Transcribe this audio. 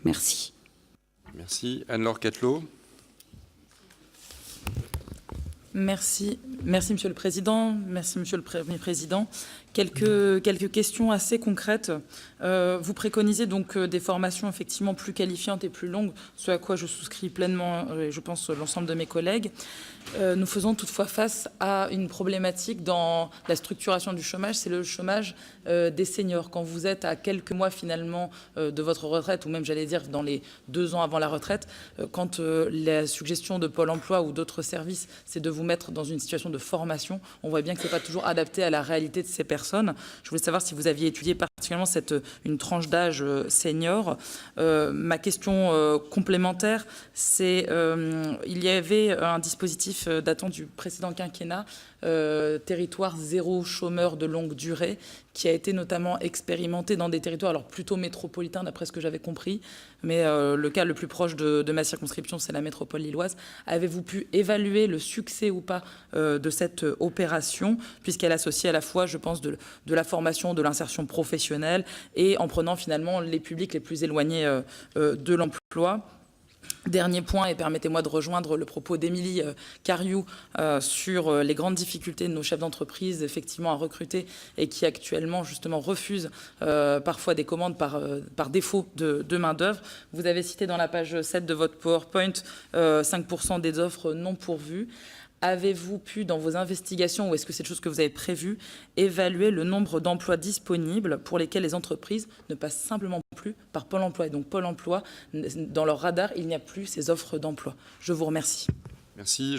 Merci. Merci. Anne-Laure Catelot. Merci, Monsieur le Président. Merci, Monsieur le Premier Président. Quelques questions assez concrètes. Vous préconisez donc des formations effectivement plus qualifiantes et plus longues, ce à quoi je souscris pleinement, et je pense l'ensemble de mes collègues. Nous faisons toutefois face à une problématique dans la structuration du chômage, c'est le chômage des seniors. Quand vous êtes à quelques mois finalement de votre retraite, ou même j'allais dire dans les 2 ans avant la retraite, quand la suggestion de Pôle emploi ou d'autres services, c'est de vous mettre dans une situation de formation, on voit bien que ce n'est pas toujours adapté à la réalité de ces personnes. Je voulais savoir si vous aviez étudié particulièrement une tranche d'âge senior. Ma question complémentaire, c'est il y avait un dispositif datant du précédent quinquennat, territoire zéro chômeur de longue durée, qui a été notamment expérimenté dans des territoires alors plutôt métropolitains d'après ce que j'avais compris, mais le cas le plus proche de ma circonscription, c'est la métropole lilloise. Avez-vous pu évaluer le succès ou pas de cette opération, puisqu'elle associe à la fois, je pense, de la formation, de l'insertion professionnelle, et en prenant finalement les publics les plus éloignés de l'emploi? Dernier point, et permettez-moi de rejoindre le propos d'Émilie Cariou sur les grandes difficultés de nos chefs d'entreprise effectivement à recruter et qui actuellement justement refusent parfois des commandes par défaut de main-d'œuvre. Vous avez cité dans la page 7 de votre PowerPoint 5% des offres non pourvues. Avez-vous pu, dans vos investigations, ou est-ce que c'est une chose que vous avez prévue, évaluer le nombre d'emplois disponibles pour lesquels les entreprises ne passent simplement plus par Pôle emploi? Et donc Pôle emploi, dans leur radar, il n'y a plus ces offres d'emploi. Je vous remercie. Merci.